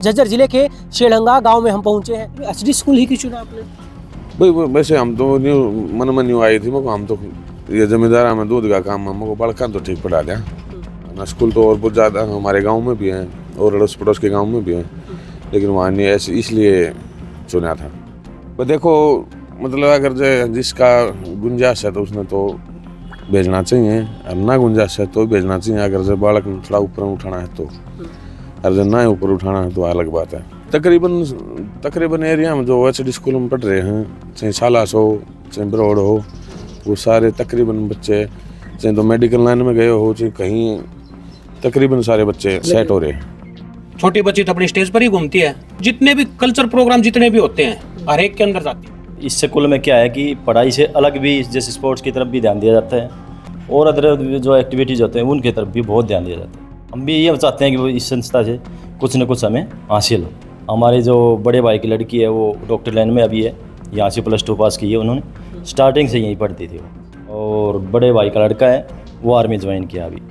झज्जर जिले के शेलंगा गांव में हम पहुंचे हैं। एचडी स्कूल ही क्यों चुना आपने? भाई वैसे हम तो न्यू मन में न्यू आई थी मुझको, हम तो ये जमींदार हमें दूध का काम हमको बड़का तो ठीक पढ़ा दिया ना। स्कूल तो और बहुत ज़्यादा हमारे गांव में भी हैं और अड़ोस पड़ोस के गांव में भी हैं, लेकिन वहाँ नहीं ऐसे इसलिए चुना था। पर देखो मतलब अगर जिसका गुंजाइश है तो उसने तो भेजना चाहिए, और ना गुंजाइश है तो भेजना चाहिए। अगर जो बालक थोड़ा ऊपर उठाना है तो, और जो ना ऊपर उठाना है तो अलग बात है। तकरीबन एरिया में जो एचडी स्कूल में पढ़ रहे हैं, चाहे सालास हो चाहे बरोड़ हो, वो सारे तकरीबन बच्चे, चाहे तो मेडिकल लाइन में गए हो चाहे कहीं, तकरीबन सारे बच्चे सेट हो रहे हैं। छोटी बच्ची तो अपनी स्टेज पर ही घूमती है, जितने भी कल्चर प्रोग्राम जितने भी होते हैं हर एक के अंदर जाती है। इस स्कूल में क्या है कि पढ़ाई से अलग भी जैसे स्पोर्ट्स की तरफ भी ध्यान दिया जाता है और अदर जो एक्टिविटीज़ होते हैं उनकी तरफ भी बहुत ध्यान दिया जाता है। हम भी ये चाहते हैं कि वो इस संस्था से कुछ न कुछ हमें हासिल हो। हमारे जो बड़े भाई की लड़की है वो डॉक्टर लाइन में अभी है, यहाँ से +2 पास की है उन्होंने, स्टार्टिंग से यहीं पढ़ती थी वो। और बड़े भाई का लड़का है वो आर्मी ज्वाइन किया अभी।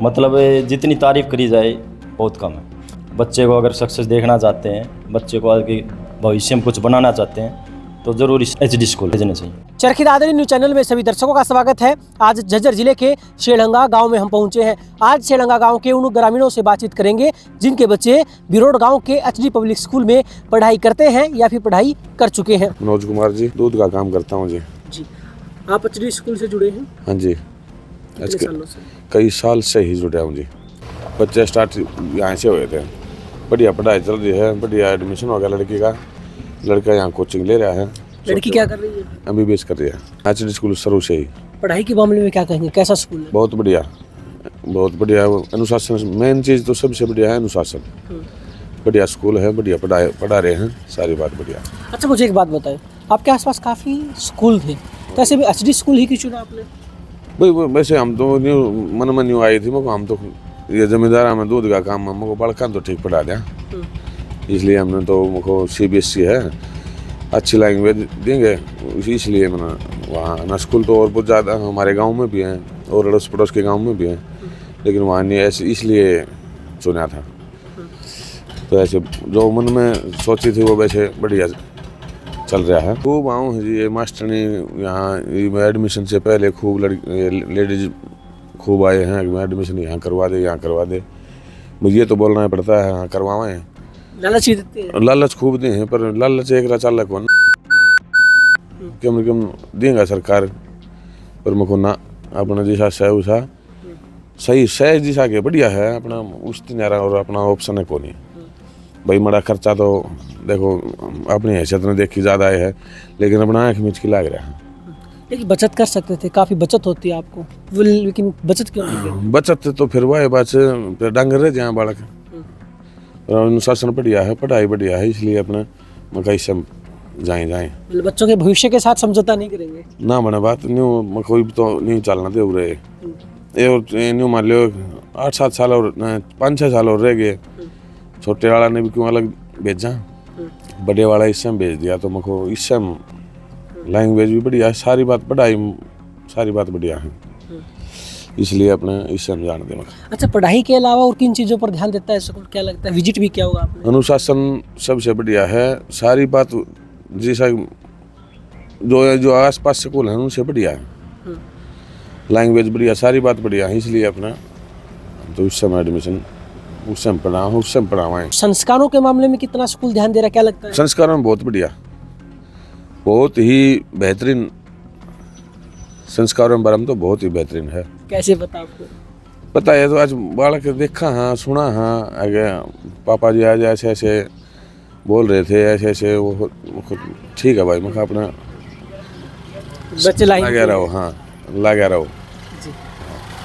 मतलब जितनी तारीफ़ करी जाए बहुत कम है। बच्चे को अगर सक्सेस देखना चाहते हैं, बच्चे को आगे भविष्य में कुछ बनाना चाहते हैं तो जरूर इस एचडी स्कूल भेजना चाहिए। चरखी दादरी न्यूज चैनल में सभी दर्शकों का स्वागत है। आज झज्जर जिले के शेलंगा गांव में हम पहुंचे हैं। आज शेलंगा गांव के उन ग्रामीणों से बातचीत करेंगे जिनके बच्चे बिरोड़ गांव के एचडी पब्लिक स्कूल में पढ़ाई करते हैं या फिर पढ़ाई कर चुके हैं। मनोज कुमार जी, दूध का काम करता हूँ जी। आप एचडी स्कूल से जुड़े हैं? हाँ जी, कितने सालों से? कई साल से ही जुड़ा हूँ जी। बच्चे स्टार्ट यहाँ से हुए थे, बढ़िया पढ़ाई चल रही है, बढ़िया एडमिशन हो गया लड़की का। लड़का यहाँ कोचिंग ले रहा है। लड़की क्या कर रही है? MBBS कर रही है एचडी स्कूल शुरू से ही। पढ़ाई के मामले में क्या कहेंगे, कैसा स्कूल है? बहुत बढ़िया, बहुत बढ़िया। अनुशासन मेन चीज़ तो सबसे बढ़िया है, अनुशासन। बढ़िया स्कूल है, बढ़िया पढ़ा रहे हैं, सारी बात बढ़िया। अच्छा मुझे एक बात बताएं, आपके आसपास काफ़ी स्कूल थे, तो ऐसे भी एचडी स्कूल ही क्यों चुना आपने? भाई वैसे हम तो न्यू मन में न्यू आई थी मुझको, हम तो ये जमींदार हमें दूध का काम हमको बड़का तो ठीक पढ़ा दिया, इसलिए हमने तो मुझको CBSE है, अच्छी लैंग्वेज देंगे इसलिए मैंने वहाँ ना। स्कूल तो और बहुत ज़्यादा हमारे गांव में भी हैं और अड़ोस पड़ोस के गांव में भी हैं, लेकिन वहाँ नहीं ऐसे इसलिए चुना था। तो ऐसे जो मन में सोची थी वो वैसे बढ़िया चल रहा है। खूब आऊँ जी, ये मास्टरनी यहाँ एडमिशन से पहले खूब लेडीज खूब आए हैं, एडमिशन यहाँ करवा दे। मुझे ये तो बोलना पड़ता है, हाँ करवाएं। लालच ही देते हैं? लालच खूब दी हैं, पर लालच एक चालक कौन कम देंगे सरकार, पर मुझको ना अपना जैसा सह सही सह जैसा के बढ़िया है अपना उस तिनारा, और अपना ऑप्शन है कौन। भाई बड़ा खर्चा तो देखो अपनी हैसियत में देखी ज़्यादा है, लेकिन अपना आँख मीच की लग रहा है। लेकिन बचत कर सकते थे, काफ़ी बचत होती है आपको, लेकिन बचत क्यों नहीं की? बचत तो फिर वह बात से डांगर रहे जहाँ बालक, अनुशासन बढ़िया है, पढ़ाई बढ़िया है, इसलिए अपना मकई से जाएं। मतलब बच्चों के भविष्य के साथ समझौता नहीं करेंगे ना बना बात न्यू कोई तो नहीं चलना दे रहे ये, और न्यू मान लो 8-7 साल और 5-6 साल और रह गए। छोटे वाला ने भी क्यों अलग भेजा, बड़े वाला इस समय भेज दिया, तो मुझको इस समय लैंग्वेज भी बढ़िया है, सारी बात पढ़ाई सारी बात बढ़िया है, इसलिए अपने इस समय जान दे। अच्छा पढ़ाई के अलावा और किन चीज़ों पर ध्यान देता है स्कूल, क्या लगता है? विजिट भी किया होगा आपने? अनुशासन सबसे बढ़िया है, सारी बात जैसा जो आसपास स्कूल है उनसे बढ़िया है, लैंग्वेज बढ़िया, सारी बात बढ़िया है, इसलिए अपना तो उस समय एडमिशन उस समय पढ़ावाएं। संस्कारों के मामले में कितना स्कूल ध्यान दे रहा है, क्या लगता है? संस्कारों में बहुत बढ़िया, बहुत ही बेहतरीन संस्कारों में बारे में तो बहुत ही बेहतरीन है। कैसे पता आपको? पता है तो आज बालक देखा हाँ, सुना हाँ, आगे पापा जी आज ऐसे ऐसे बोल रहे थे, ऐसे ऐसे वो ठीक है भाई, मैं अपना बच्चे लगा रहो, हाँ लगा रहो।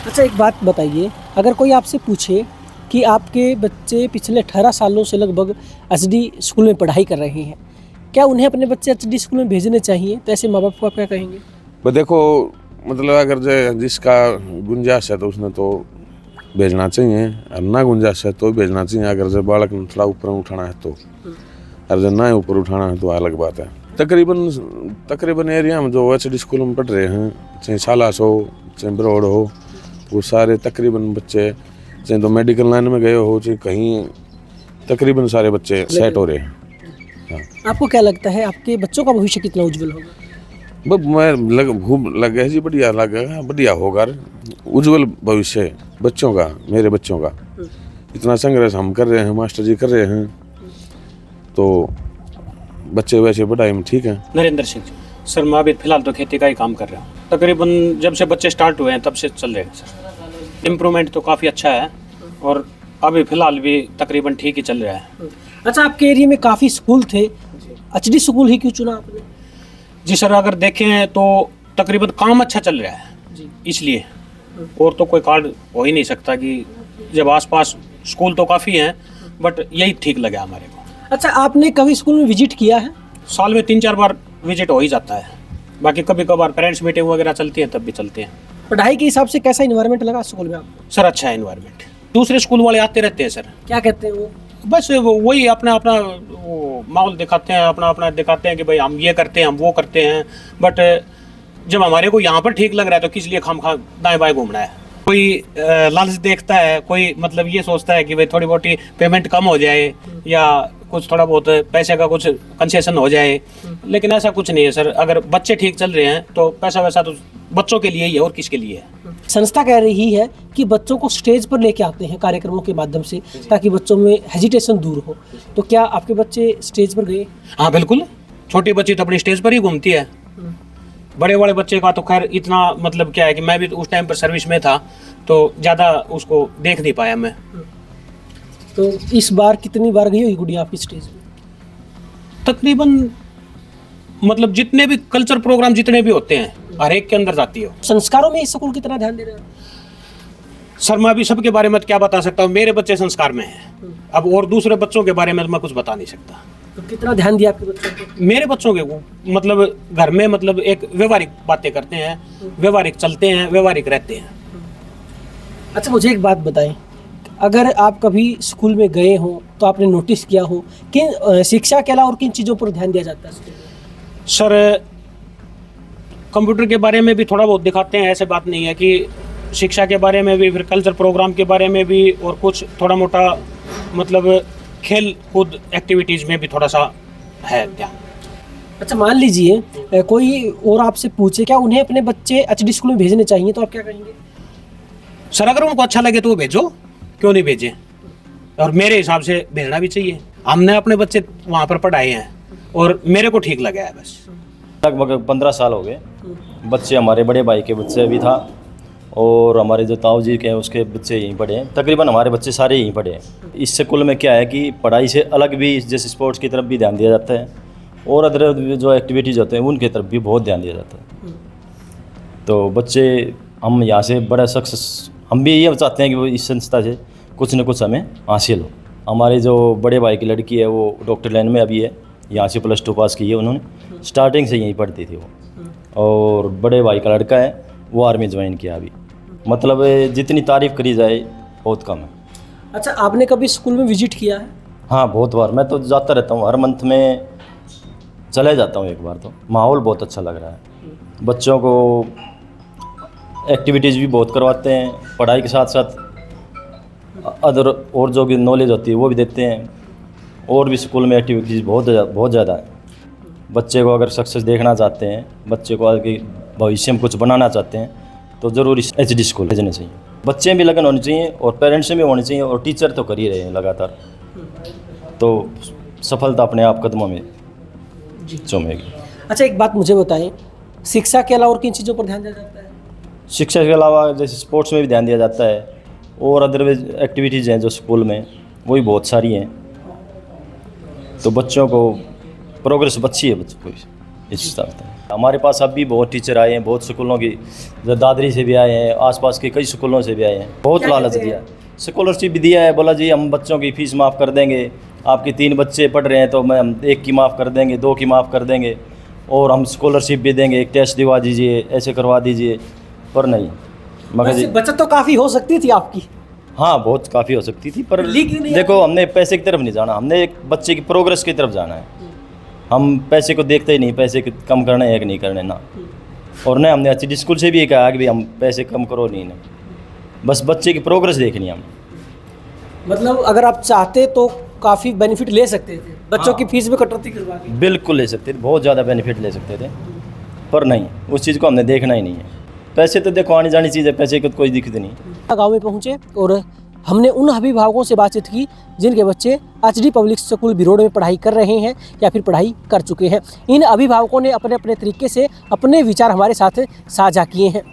अच्छा एक बात बताइए, अगर कोई आपसे पूछे कि आपके बच्चे पिछले 18 सालों से लगभग एचडी स्कूल में पढ़ाई कर रहे हैं, क्या उन्हें अपने बच्चे एचडी स्कूल में भेजने चाहिए, तो ऐसे माँ बाप को आप क्या कहेंगे? बस देखो मतलब अगर जिसका गुंजाइश है तो उसने तो भेजना चाहिए, और ना गुंजाइश है तो भेजना चाहिए। अगर जो बालक थोड़ा ऊपर उठाना है तो, और जो ना ऊपर उठाना है तो अलग बात है। तकरीबन एरिया में जो एचडी स्कूल में पढ़ रहे हैं, चाहे सालास हो चाहे बरोड़ हो, वो सारे तकरीबन बच्चे, चाहे तो मेडिकल लाइन में गए हो चाहे कहीं, तकरीबन सारे बच्चे सेट हो रहे हैं। आपको क्या लगता है आपके बच्चों का भविष्य कितना उज्जवल होगा? बस मैं खूब लग गया जी, बढ़िया लग गया, बढ़िया होगा। उज्जवल भविष्य बच्चों का, मेरे बच्चों का। इतना संघर्ष हम कर रहे हैं, मास्टर जी कर रहे हैं, तो बच्चे वैसे पढ़ाई में ठीक है। नरेंद्र सिंह जी। सर मैं अभी फिलहाल तो खेती का ही काम कर रहा हूँ। तकरीबन जब से बच्चे स्टार्ट हुए हैं तब से चल रहे हैं सर। इम्प्रूवमेंट तो काफ़ी अच्छा है और अभी फिलहाल भी तकरीबन ठीक ही चल रहा है। अच्छा, आपके एरिया में काफ़ी स्कूल थे, एचडी स्कूल ही क्यों चुना आपने? जी सर, अगर देखें तो तकरीबन काम अच्छा चल रहा है इसलिए, और तो कोई कारण हो ही नहीं सकता कि जब आसपास स्कूल तो काफ़ी हैं, बट यही ठीक लगा हमारे को। अच्छा, आपने कभी स्कूल में विजिट किया है? साल में 3-4 बार विजिट हो ही जाता है, बाकी कभी कभार पेरेंट्स मीटिंग वगैरह चलती है तब भी चलते हैं। पढ़ाई के हिसाब से कैसा इन्वायरमेंट लगा स्कूल में आपको? सर अच्छा है इन्वायरमेंट, दूसरे स्कूल वाले आते रहते हैं सर, क्या कहते हैं वो? बस वही अपना अपना वो माहौल दिखाते हैं, अपना अपना दिखाते हैं कि भाई हम ये करते हैं, हम वो करते हैं, बट जब हमारे को यहाँ पर ठीक लग रहा है तो किस लिए खामखा दाएं बाएं घूमना है। कोई लालच देखता है, कोई मतलब ये सोचता है कि भाई थोड़ी बहुत पेमेंट कम हो जाए या कुछ थोड़ा बहुत पैसे का कुछ कंसेशन हो जाए, लेकिन ऐसा कुछ नहीं है सर। अगर बच्चे ठीक चल रहे हैं तो पैसा वैसा तो बच्चों के लिए ही है और किसके लिए है। संस्था कह रही है कि बच्चों को स्टेज पर लेके आते हैं कार्यक्रमों के माध्यम से ताकि बच्चों में हेजिटेशन दूर हो, तो क्या आपके बच्चे स्टेज पर गए? हाँ बिल्कुल, छोटी बच्ची तो अपनी स्टेज पर ही घूमती है। बड़े बड़े बच्चे का तो खैर इतना मतलब क्या है कि मैं भी उस टाइम पर सर्विस में था तो ज़्यादा उसको देख नहीं पाया मैं। तो इस बार कितनी बार गई होगी गुड़िया आपकी स्टेज पे? तकरीबन मतलब जितने भी कल्चर प्रोग्राम जितने भी होते हैं हर एक के अंदर जाती हो। संस्कारों में इस स्कूल कितना ध्यान दे रहे हैं? सर मैं अभी सबके बारे में क्या बता सकता हूँ, मेरे बच्चे संस्कार में हैं, अब और दूसरे बच्चों के बारे में मैं कुछ बता नहीं सकता। तो कितना ध्यान दिया आपके बच्चों को? मेरे बच्चों के मतलब घर में मतलब एक व्यवहारिक बातें करते हैं, व्यवहारिक चलते हैं, व्यवहारिक रहते हैं। अच्छा, मुझे एक बात बताएं, अगर आप कभी स्कूल में गए हो तो आपने नोटिस किया हो कि शिक्षा के अलावा और किन चीज़ों पर ध्यान दिया जाता है स्कूल में? सर कंप्यूटर के बारे में भी थोड़ा बहुत दिखाते हैं, ऐसे बात नहीं है कि शिक्षा के बारे में भी, फिर कल्चर प्रोग्राम के बारे में भी, और कुछ थोड़ा मोटा मतलब खेल कूद एक्टिविटीज़ में भी थोड़ा सा है ध्यान। अच्छा, मान लीजिए कोई और आपसे पूछे क्या उन्हें अपने बच्चे एचडी स्कूल में भेजने चाहिए, तो आप क्या कहेंगे? सर अगर उनको अच्छा लगे तो वो भेजो, क्यों नहीं भेजें, और मेरे हिसाब से भेजना भी चाहिए। हमने अपने बच्चे वहाँ पर पढ़ाए हैं और मेरे को ठीक लगा है बस। लगभग 15 साल हो गए। बच्चे हमारे बड़े भाई के बच्चे भी था और हमारे जो ताऊ जी के हैं उसके बच्चे यहीं पढ़े हैं। तकरीबन हमारे बच्चे सारे यहीं पढ़े हैं। इस स्कूल में क्या है कि पढ़ाई से अलग भी जैसे स्पोर्ट्स की तरफ भी ध्यान दिया जाता है और अदर जो एक्टिविटीज़ होते हैं उनकी तरफ भी बहुत ध्यान दिया जाता है। तो बच्चे हम यहाँ से बड़ा सक्सेस, हम भी ये चाहते हैं कि वो इस संस्था से कुछ न कुछ हमें हासिल हो। हमारे जो बड़े भाई की लड़की है वो डॉक्टर लाइन में अभी है, यहाँ से +2 पास की है उन्होंने, स्टार्टिंग से यहीं पढ़ती थी वो। और बड़े भाई का लड़का है वो आर्मी ज्वाइन किया अभी। मतलब जितनी तारीफ़ करी जाए बहुत कम है। अच्छा, आपने कभी स्कूल में विजिट किया है? हाँ बहुत बार, मैं तो जाता रहता हूँ, हर मंथ में चले जाता हूँ एक बार। तो माहौल बहुत अच्छा लग रहा है, बच्चों को एक्टिविटीज़ भी बहुत करवाते हैं, पढ़ाई के साथ साथ अदर और जो भी नॉलेज होती है वो भी देते हैं। और भी स्कूल में एक्टिविटीज़ बहुत ज़्यादा है। बच्चे को अगर सक्सेस देखना चाहते हैं, बच्चे को आगे भविष्य में कुछ बनाना चाहते हैं तो ज़रूर इस एचडी स्कूल भेजने चाहिए। बच्चे भी लगन होनी चाहिए और पेरेंट्स भी होनी चाहिए और टीचर तो कर ही रहे हैं लगातार, तो सफलता अपने आप कदमों में चूमेगी। अच्छा, एक बात मुझे बताएं, शिक्षा के अलावा और किन चीज़ों पर ध्यान दिया जाता है? शिक्षा के अलावा जैसे स्पोर्ट्स में भी ध्यान दिया जाता है और अदरवाइज एक्टिविटीज़ हैं जो स्कूल में वो भी बहुत सारी हैं। तो बच्चों को प्रोग्रेस अच्छी है बच्चों को इस हिसाब से। हमारे पास अब भी बहुत टीचर आए हैं, बहुत स्कूलों की, दादरी से भी आए हैं, आसपास के कई स्कूलों से भी आए हैं। बहुत लालच दिया, स्कॉलरशिप भी दिया है, बोला जी हम बच्चों की फ़ीस माफ़ कर देंगे, आपके 3 बच्चे पढ़ रहे हैं तो मैं 1 की माफ़ कर देंगे, 2 की माफ़ कर देंगे, और हम स्कॉलरशिप भी देंगे, एक टेस्ट दिवा दीजिए, ऐसे करवा दीजिए। पर नहीं, मगर जी बचत तो काफ़ी हो सकती थी आपकी। हाँ बहुत काफ़ी हो सकती थी, पर लेकिन देखो हमने पैसे की तरफ नहीं जाना, हमने एक बच्चे की प्रोग्रेस की तरफ जाना है। हम पैसे को देखते ही नहीं, पैसे कम करने है कि नहीं करने ना। और न हमने एचडी स्कूल से भी कहा कि भाई हम पैसे कम करो नहीं, बस बच्चे की प्रोग्रेस देखनी है हमें। मतलब अगर आप चाहते तो काफ़ी बेनिफिट ले सकते थे, बच्चों की फीस में कटौती करवा के। बिल्कुल ले सकते थे, बहुत ज़्यादा बेनिफिट ले सकते थे, पर नहीं, उस चीज़ को हमने देखना ही नहीं है। पैसे तो देखो आनी जानी चीज़ है, पैसे की तो कोई दिक्कत नहीं। गांव में पहुंचे और हमने उन अभिभावकों से बातचीत की जिनके बच्चे एचडी पब्लिक स्कूल बिरोड़ में पढ़ाई कर रहे हैं या फिर पढ़ाई कर चुके हैं। इन अभिभावकों ने अपने अपने तरीके से अपने विचार हमारे साथ साझा किए हैं।